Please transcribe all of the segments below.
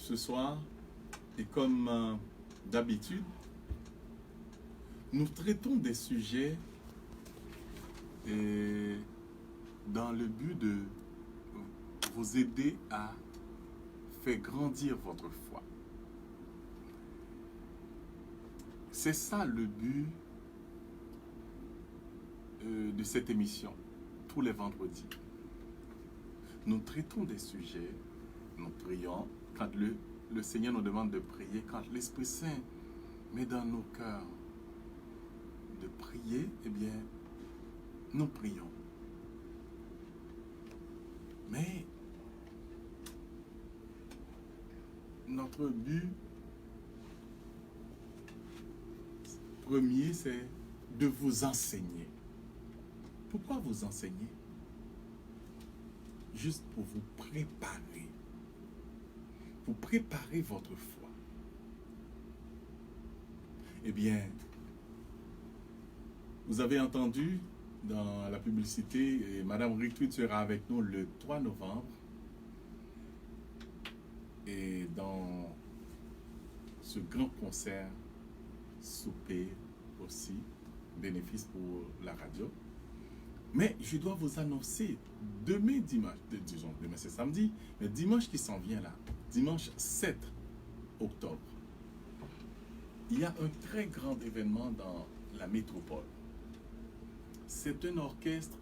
ce soir, et comme d'habitude, nous traitons des sujets dans le but de vous aider à faire grandir votre foi. C'est ça le but de cette émission, tous les vendredis. Nous traitons des sujets, nous prions, quand le Seigneur nous demande de prier, quand l'Esprit Saint met dans nos cœurs de prier, eh bien, nous prions. Mais notre but premier, c'est de vous enseigner. Pourquoi vous enseigner? Juste pour vous préparer. Pour préparer votre foi. Eh bien, vous avez entendu dans la publicité, Madame Rictwit sera avec nous le 3 novembre. Et dans ce grand concert, souper aussi, bénéfice pour la radio. Mais je dois vous annoncer demain dimanche, disons, demain c'est samedi, mais dimanche qui s'en vient là, dimanche 7 octobre, il y a un très grand événement dans la métropole. C'est un orchestre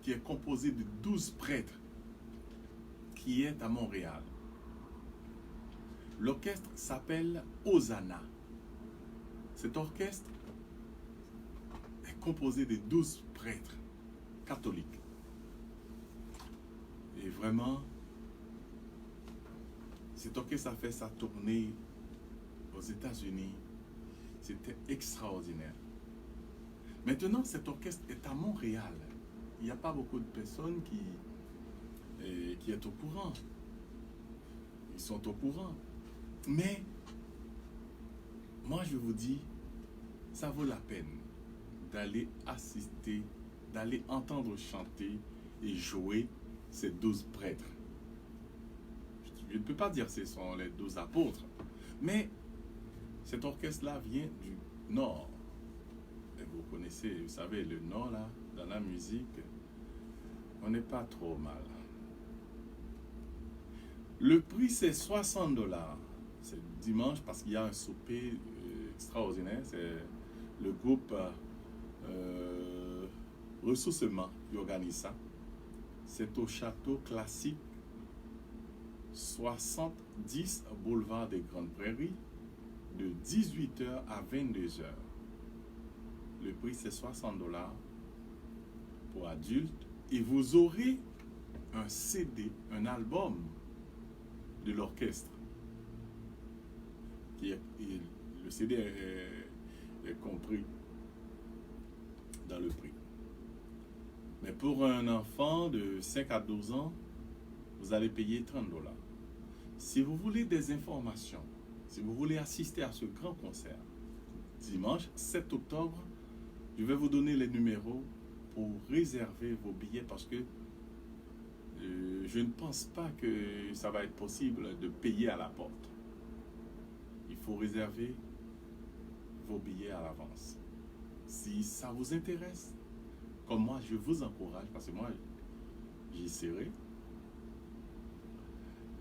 qui est composé de 12 prêtres qui est à Montréal. L'orchestre s'appelle Hosanna. Cet orchestre est composé de 12 prêtres catholiques. Et vraiment, cet orchestre a fait sa tournée aux États-Unis. C'était extraordinaire. Maintenant, cet orchestre est à Montréal. Il n'y a pas beaucoup de personnes qui sont au courant. Ils sont au courant. Mais, moi je vous dis, ça vaut la peine d'aller assister, d'aller entendre chanter et jouer ces 12 prêtres. Je ne peux pas dire que ce sont les 12 apôtres, mais cet orchestre-là vient du Nord. Et vous connaissez, vous savez, le Nord, là, dans la musique, on n'est pas trop mal. Le prix, c'est 60 $. C'est dimanche parce qu'il y a un souper extraordinaire. C'est le groupe Ressourcement qui organise ça. C'est au château classique 70 boulevard des Grandes Prairies de 18h à 22h. Le prix c'est 60 $ pour adultes et vous aurez un CD, un album de l'orchestre. Le CD est compris dans le prix. Mais pour un enfant de 5 à 12 ans, vous allez payer 30 $. Si vous voulez des informations, si vous voulez assister à ce grand concert, dimanche 7 octobre, je vais vous donner les numéros pour réserver vos billets parce que je ne pense pas que ça va être possible de payer à la porte. Il faut réserver vos billets à l'avance. Si ça vous intéresse, comme moi, je vous encourage, parce que moi, j'y serai.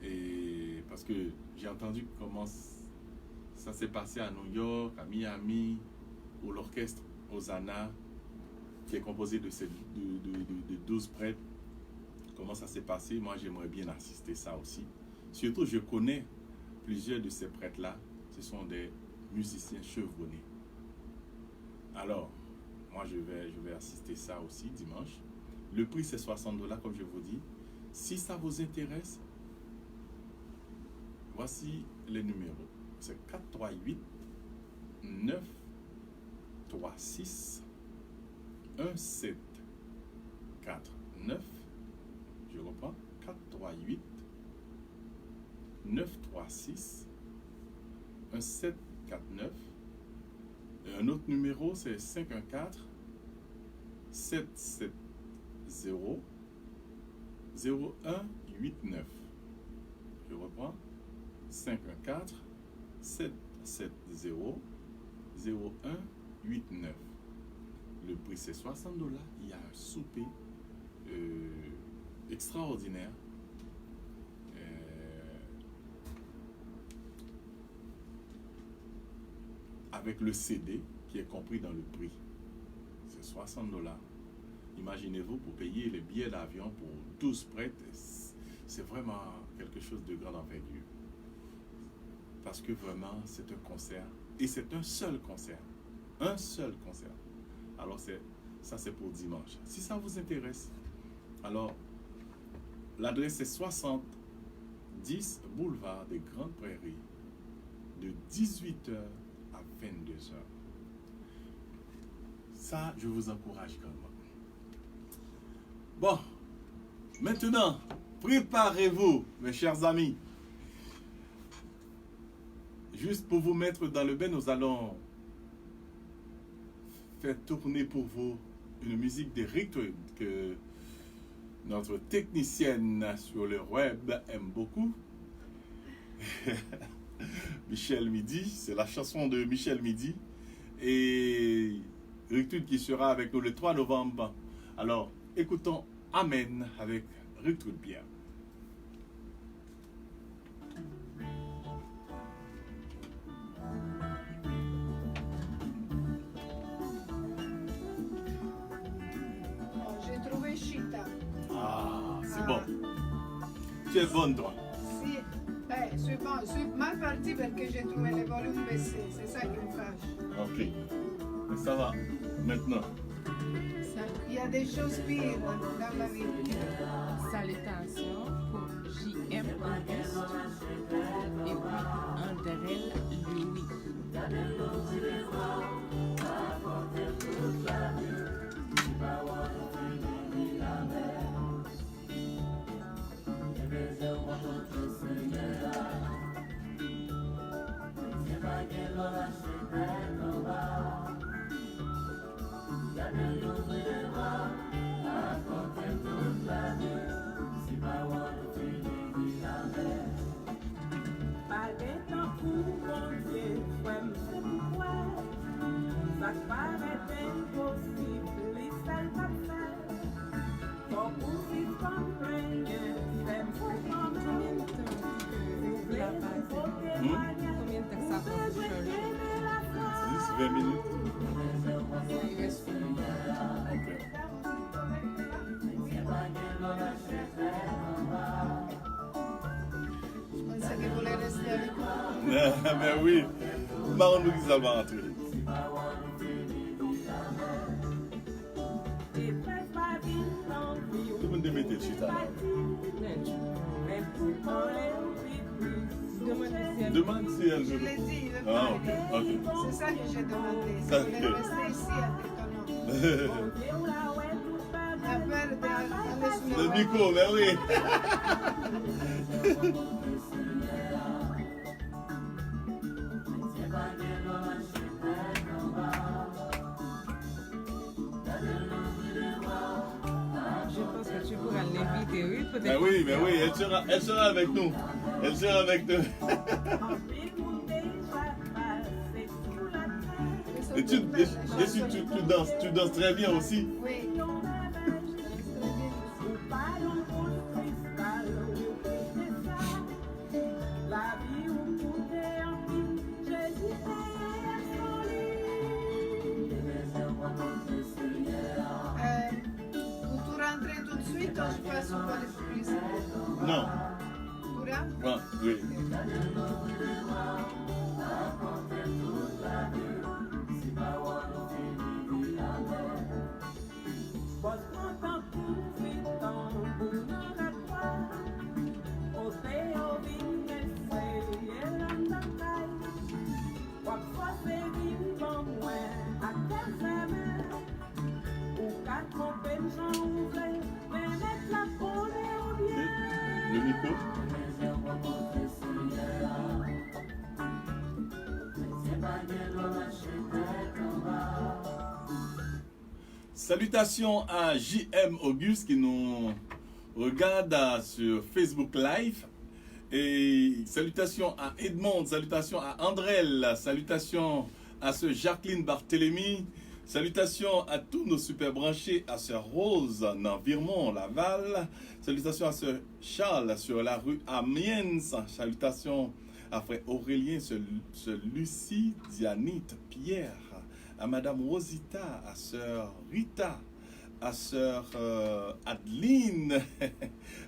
Et parce que j'ai entendu comment ça s'est passé à New York, à Miami, où l'orchestre Hosanna, qui est composé de 12 prêtres, comment ça s'est passé. Moi, j'aimerais bien assister ça aussi. Surtout, je connais plusieurs de ces prêtres-là. Ce sont des musiciens chevronnés. Alors, moi, je vais assister ça aussi dimanche. Le prix, c'est 60 $, comme je vous dis. Si ça vous intéresse, voici les numéros. C'est 438 936 1749. Je reprends. 438 936 1749. Et un autre numéro, c'est 514 770 0189. Je reprends. 514 770 0189. Le prix c'est $60. Il y a un souper extraordinaire. Avec le CD qui est compris dans le prix. C'est $60. Imaginez-vous pour payer les billets d'avion pour 12 prêtres. C'est vraiment quelque chose de grande envergure. Parce que vraiment, c'est un concert. Et c'est un seul concert. Un seul concert. Alors, ça, c'est pour dimanche. Si ça vous intéresse, alors, l'adresse est 70 boulevard des Grandes Prairies, de 18h à 22h. Ça, je vous encourage quand même. Bon, maintenant, préparez-vous, mes chers amis. Juste pour vous mettre dans le bain, nous allons faire tourner pour vous une musique de Rick que notre technicienne sur le web aime beaucoup. Michel Midi, c'est la chanson de Michel Midi. Et Rick qui sera avec nous le 3 novembre. Alors, écoutons Amen avec Rick Pierre. J'ai trouvé Chita. Ah, c'est bon. Tu es bonne, toi. Si, je suis mal parti parce que j'ai trouvé le volume baissé. C'est ça qui me fâche. Ok. Mais ça va. Maintenant. Il y a des choses pires dans la vie. Salutations pour J.M. Auguste et puis André Louis. Combien de temps ça prend pour changer? 10-20 minutes. Il reste Je pensais que vous voulez rester avec moi. Mais oui. Marron nous qui ça va rentrer. Tout le monde te mette le chita là. Demande si elle Je veut. l'ai dit, il veut Ah, pas. ok. C'est ça que j'ai demandé. Si Ça, vous voulez rester ici avec ton nom. La peur d'aller sur Le micro, mais oui. Je pense que tu pourras l'inviter, oui, peut-être. Mais oui, elle sera avec nous. Elle sera avec nous. Et tu danses très bien aussi. Oui. Vous rentrez tout de suite ou je passe au pas de publicité? Non. Vous rentrez? Ah, oui. Le micro. Salutations à JM Auguste qui nous regarde sur Facebook Live Et salutations à Edmond, salutations à Andrel, salutations à ce Jacqueline Barthélemy, salutations à tous nos super branchés, à sœur Rose dans Virmont, Laval, salutations à sœur Charles sur la rue Amiens, salutations à frère Aurélien, sœur Lucie, Dianite, Pierre, à madame Rosita, à sœur Rita, à sœur Adeline,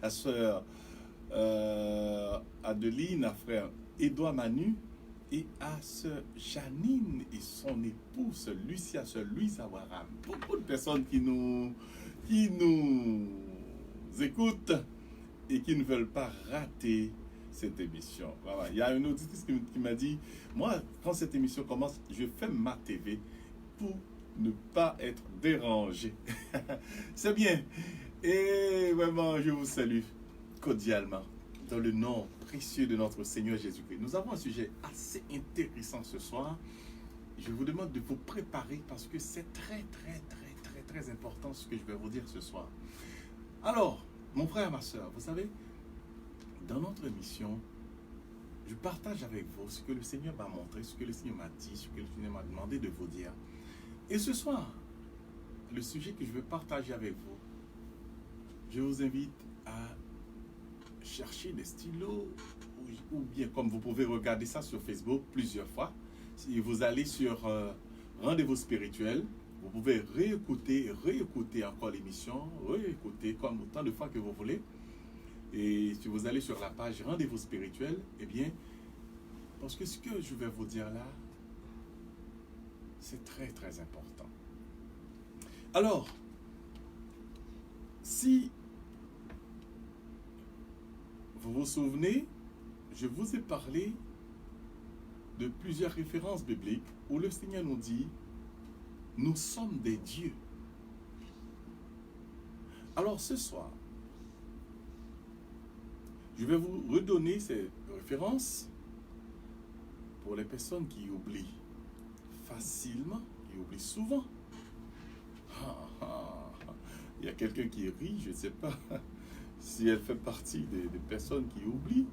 à sœur Adeline, à frère Édouard Manu, et à sœur Janine et son époux, sœur Lucia, sœur Louise Awaram. Beaucoup de personnes qui nous écoutent et qui ne veulent pas rater cette émission. Voilà. Il y a une auditrice qui m'a dit, moi, quand cette émission commence, je ferme ma TV pour ne pas être dérangé. C'est bien. Et vraiment, je vous salue cordialement dans le nom précieux de notre Seigneur Jésus-Christ. Nous avons un sujet assez intéressant ce soir. Je vous demande de vous préparer parce que c'est très important ce que je vais vous dire ce soir. Alors, mon frère, ma soeur, vous savez, dans notre émission, je partage avec vous ce que le Seigneur m'a montré, ce que le Seigneur m'a dit, ce que le Seigneur m'a demandé de vous dire. Et ce soir, le sujet que je veux partager avec vous, je vous invite à chercher des stylos ou bien comme vous pouvez regarder ça sur Facebook plusieurs fois. Si vous allez sur Rendez-vous spirituel, vous pouvez réécouter encore l'émission, réécouter comme autant de fois que vous voulez. Et si vous allez sur la page Rendez-vous spirituel, eh bien, parce que ce que je vais vous dire là, c'est très important. Alors, si vous vous souvenez, je vous ai parlé de plusieurs références bibliques où le Seigneur nous dit, nous sommes des dieux. Alors ce soir, je vais vous redonner ces références pour les personnes qui oublient facilement, qui oublient souvent. Il y a quelqu'un qui rit, je ne sais pas si elle fait partie des personnes qui oublient.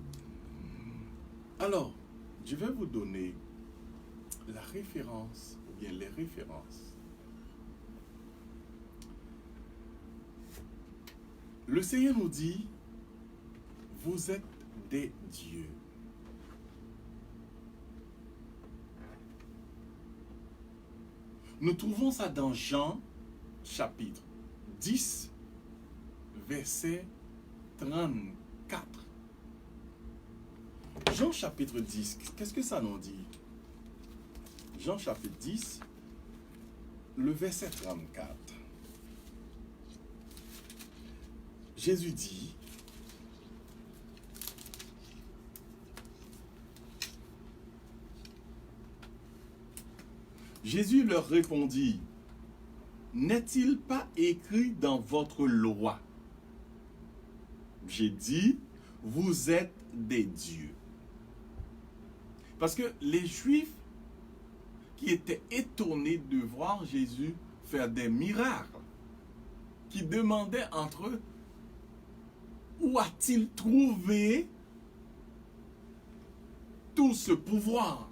Alors, je vais vous donner la référence, ou bien les références. Le Seigneur nous dit, vous êtes des dieux. Nous trouvons ça dans Jean, chapitre 10, verset 34. Jean chapitre 10, qu'est-ce que ça nous dit? Jean chapitre 10, le verset 34. Jésus dit, Jésus leur répondit, n'est-il pas écrit dans votre loi? J'ai dit, vous êtes des dieux. Parce que les Juifs qui étaient étonnés de voir Jésus faire des miracles, qui demandaient entre eux, où a-t-il trouvé tout ce pouvoir?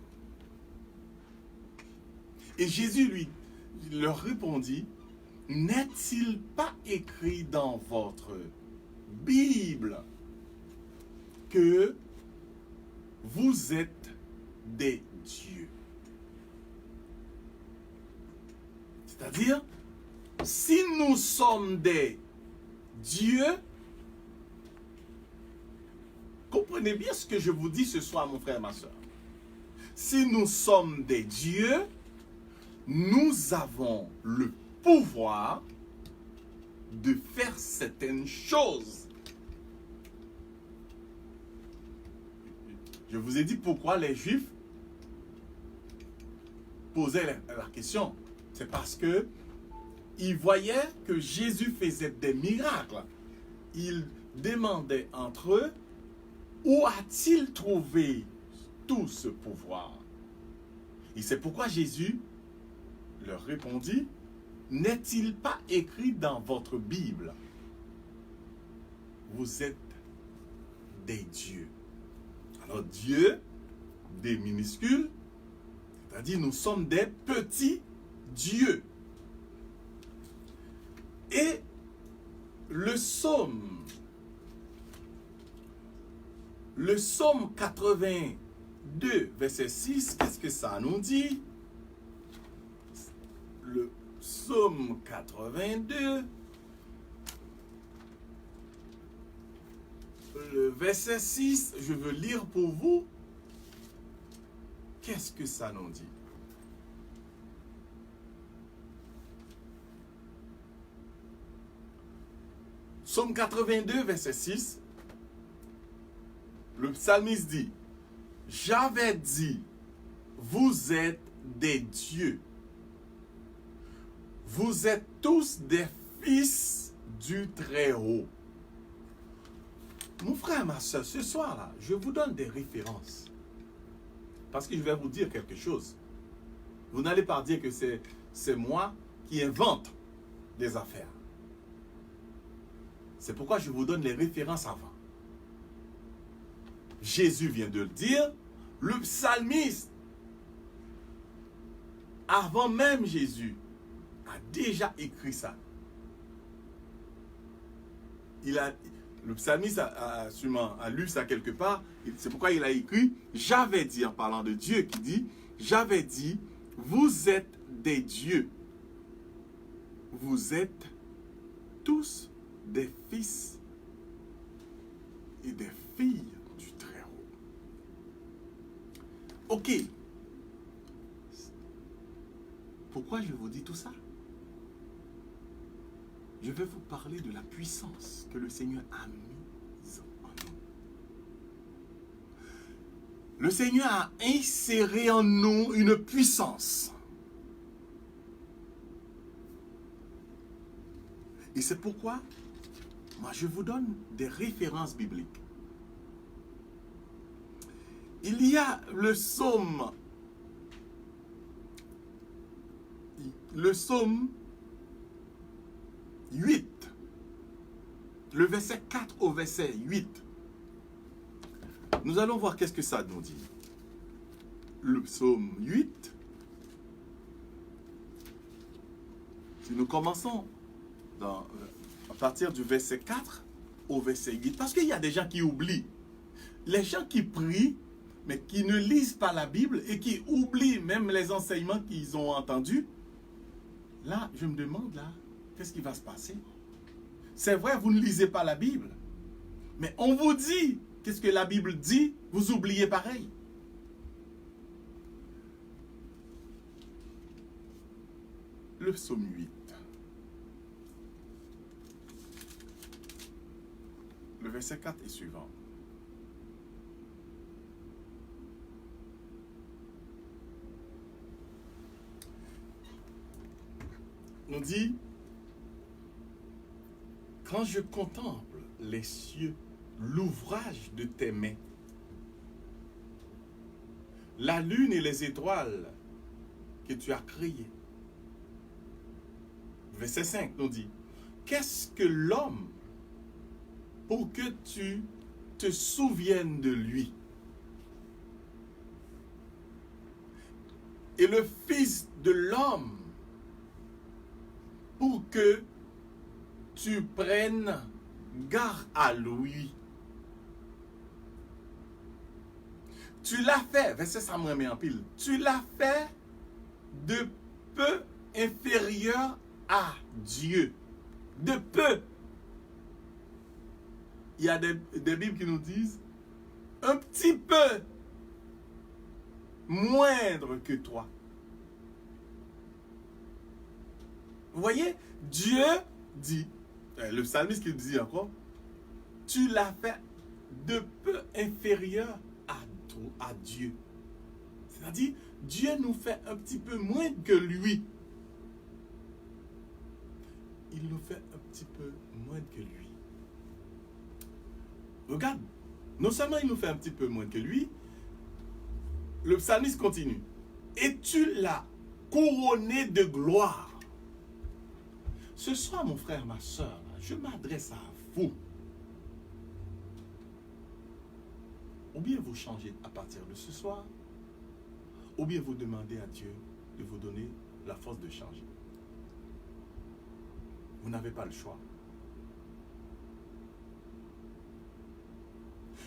Et Jésus leur répondit, n'est-il pas écrit dans votre Bible que vous êtes des dieux? C'est-à-dire, si nous sommes des dieux, comprenez bien ce que je vous dis ce soir, mon frère et ma soeur. Si nous sommes des dieux, nous avons le pouvoir de faire certaines choses. Je vous ai dit pourquoi les Juifs posaient la question. C'est parce que ils voyaient que Jésus faisait des miracles. Ils demandaient entre eux, où a-t-il trouvé tout ce pouvoir? Et c'est pourquoi Jésus leur répondit, n'est-il pas écrit dans votre Bible? Vous êtes des dieux. Donc Dieu, des minuscules, c'est-à-dire nous sommes des petits dieux. Et le psaume 82, verset 6, qu'est-ce que ça nous dit? Le psaume 82, le verset 6, je veux lire pour vous. Qu'est-ce que ça nous dit? Psaume 82, verset 6, le psalmiste dit, « J'avais dit, vous êtes des dieux. Vous êtes tous des fils du Très-Haut. » Mon frère, ma soeur, ce soir-là, je vous donne des références. Parce que je vais vous dire quelque chose. Vous n'allez pas dire que c'est moi qui invente des affaires. C'est pourquoi je vous donne les références avant. Jésus vient de le dire. Le psalmiste, avant même Jésus, a déjà écrit ça. Le psalmiste a lu ça quelque part. C'est pourquoi il a écrit « J'avais dit » en parlant de Dieu qui dit « J'avais dit, vous êtes des dieux. Vous êtes tous des fils et des filles du Très-Haut. » Ok. Pourquoi je vous dis tout ça? Je vais vous parler de la puissance que le Seigneur a mise en nous. Le Seigneur a inséré en nous une puissance. Et c'est pourquoi, moi, je vous donne des références bibliques. Il y a le psaume 8, le verset 4 au verset 8. Nous allons voir qu'est-ce que ça nous dit. Le psaume 8. Si nous commençons à partir du verset 4 au verset 8, parce qu'il y a des gens qui oublient. Les gens qui prient, mais qui ne lisent pas la Bible et qui oublient même les enseignements qu'ils ont entendus. Là, je me demande, là, qu'est-ce qui va se passer? C'est vrai, vous ne lisez pas la Bible. Mais on vous dit, qu'est-ce que la Bible dit? Vous oubliez pareil. Le psaume 8. Le verset 4 est suivant. On dit, quand je contemple les cieux, l'ouvrage de tes mains, la lune et les étoiles que tu as créées. Verset 5 nous dit, qu'est-ce que l'homme pour que tu te souviennes de lui? Et le Fils de l'homme pour que tu prennes garde à lui. Tu l'as fait, verset ça me remet en pile, tu l'as fait de peu inférieur à Dieu. De peu. Il y a des Bibles qui nous disent un petit peu moindre que toi. Vous voyez, Dieu dit, le psalmiste qui dit encore, tu l'as fait de peu inférieur à Dieu. C'est-à-dire, Dieu nous fait un petit peu moins que lui. Il nous fait un petit peu moins que lui. Regarde, non seulement il nous fait un petit peu moins que lui, le psalmiste continue. Et tu l'as couronné de gloire. Ce soir, mon frère, ma soeur, je m'adresse à vous. Ou bien vous changez à partir de ce soir, ou bien vous demandez à Dieu de vous donner la force de changer. Vous n'avez pas le choix.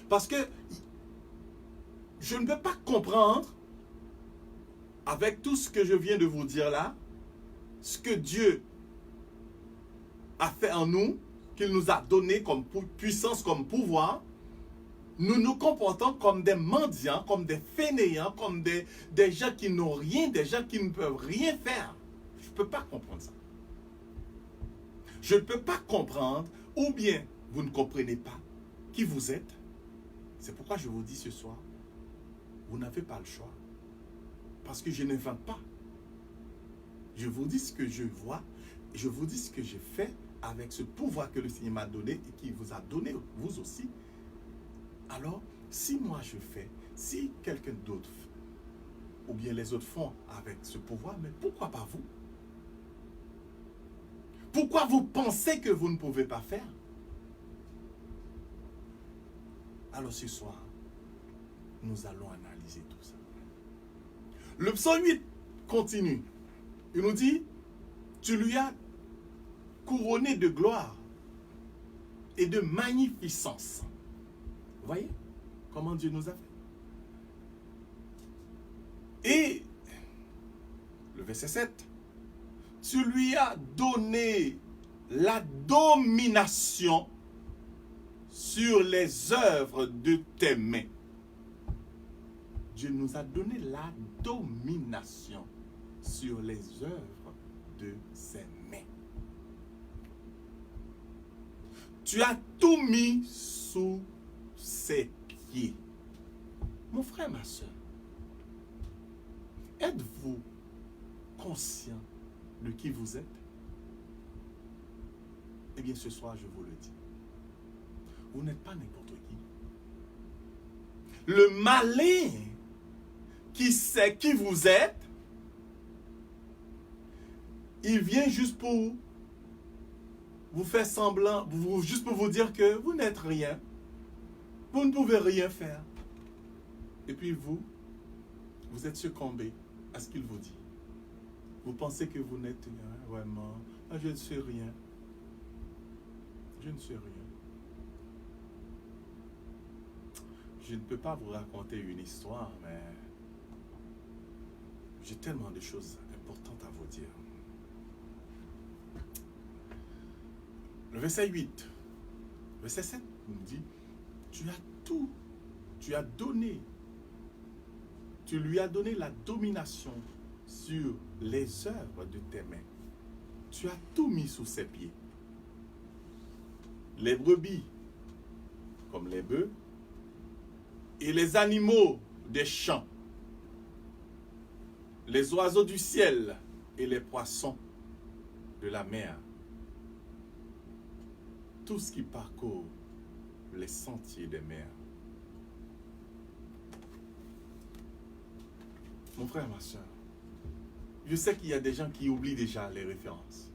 Parce que je ne peux pas comprendre, avec tout ce que je viens de vous dire là, ce que Dieu a fait en nous, qu'il nous a donné comme puissance, comme pouvoir. Nous nous comportons comme des mendiants, comme des fainéants, comme des gens qui n'ont rien, des gens qui ne peuvent rien faire. Je ne peux pas comprendre ça. Je ne peux pas comprendre, ou bien vous ne comprenez pas qui vous êtes. C'est pourquoi je vous dis ce soir, vous n'avez pas le choix. Parce que je n'invente pas. Je vous dis ce que je vois, je vous dis ce que j'ai fait avec ce pouvoir que le Seigneur m'a donné et qui vous a donné, vous aussi. Alors, si moi je fais, si quelqu'un d'autre, ou bien les autres font avec ce pouvoir, mais pourquoi pas vous? Pourquoi vous pensez que vous ne pouvez pas faire? Alors ce soir, nous allons analyser tout ça. Le psaume 8 continue. Il nous dit, tu lui as couronné de gloire et de magnificence. Vous voyez comment Dieu nous a fait? Et le verset 7, tu lui as donné la domination sur les œuvres de tes mains. Dieu nous a donné la domination sur les œuvres de ses mains. Tu as tout mis sous ses pieds. Mon frère, ma soeur, êtes-vous conscient de qui vous êtes? Eh bien, ce soir, je vous le dis. Vous n'êtes pas n'importe qui. Le malin qui sait qui vous êtes, il vient juste pour vous faire semblant, juste pour vous dire que vous n'êtes rien. Vous ne pouvez rien faire. Et puis vous êtes succombé à ce qu'il vous dit. Vous pensez que vous n'êtes rien, vraiment. Ah, je ne suis rien. Je ne suis rien. Je ne peux pas vous raconter une histoire, mais j'ai tellement de choses importantes à vous dire. Le verset 8, verset 7 nous dit, tu as tout, tu as donné, tu lui as donné la domination sur les œuvres de tes mains. Tu as tout mis sous ses pieds. Les brebis, comme les bœufs, et les animaux des champs, les oiseaux du ciel et les poissons de la mer, tout ce qui parcourt les sentiers des mers. Mon frère, ma soeur, je sais qu'il y a des gens qui oublient déjà les références.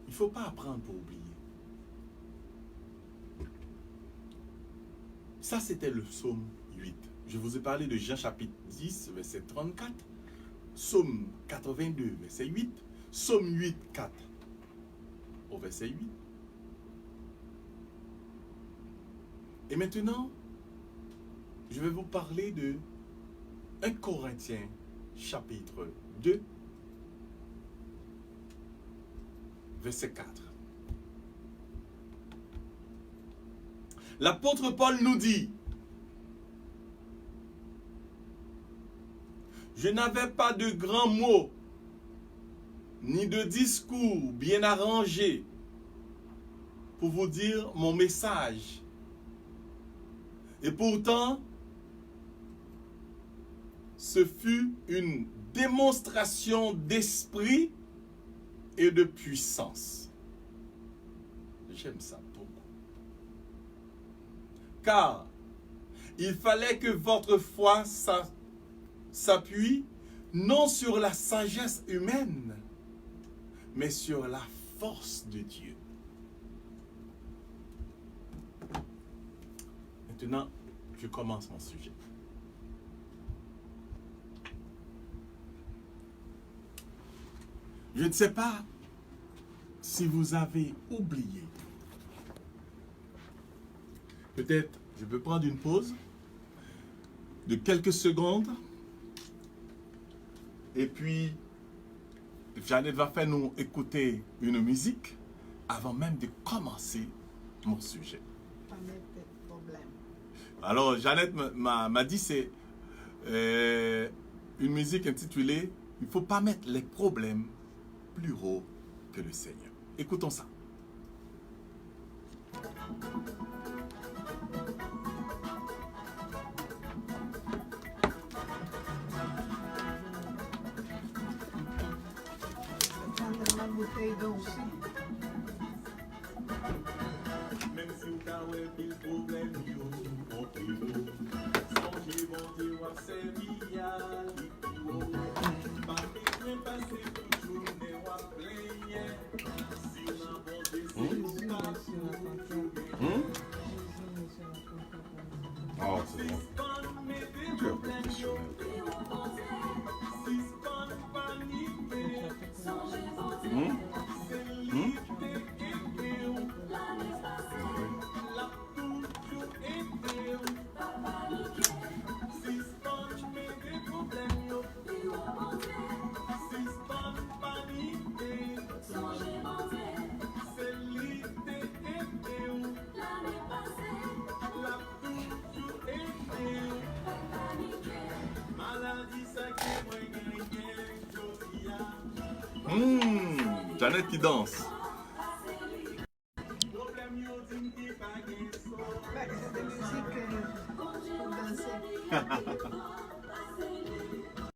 Il ne faut pas apprendre pour oublier. Ça, c'était le psaume 8. Je vous ai parlé de Jean chapitre 10, verset 34. Psaume 82, verset 8. Psaume 8, 4 au verset 8. Et maintenant, je vais vous parler de 1 Corinthiens chapitre 2, verset 4. L'apôtre Paul nous dit, je n'avais pas de grands mots, ni de discours bien arrangés pour vous dire mon message. Et pourtant, ce fut une démonstration d'esprit et de puissance. J'aime ça beaucoup. Car il fallait que votre foi s'appuie non sur la sagesse humaine, mais sur la force de Dieu. Maintenant, je commence mon sujet. Je ne sais pas si vous avez oublié. Peut-être, je peux prendre une pause de quelques secondes. Et puis, Jeannette va faire nous écouter une musique avant même de commencer mon sujet. Pas mettre de problème. Alors, Jeannette m'a dit c'est une musique intitulée « Il ne faut pas mettre les problèmes plus haut que le Seigneur ». Écoutons ça. Prendre la bouteille d'eau aussi. Même si vous avez des problèmes, vous comprenez. Songez, bon Dieu, à servir à l'Église. Pas besoin de passer toute journée à plaigner. Si on a bon Dieu, c'est pas Oh, c'est bon. Tu es professionnel. Jeannette qui danse. C'est de musique pour danser.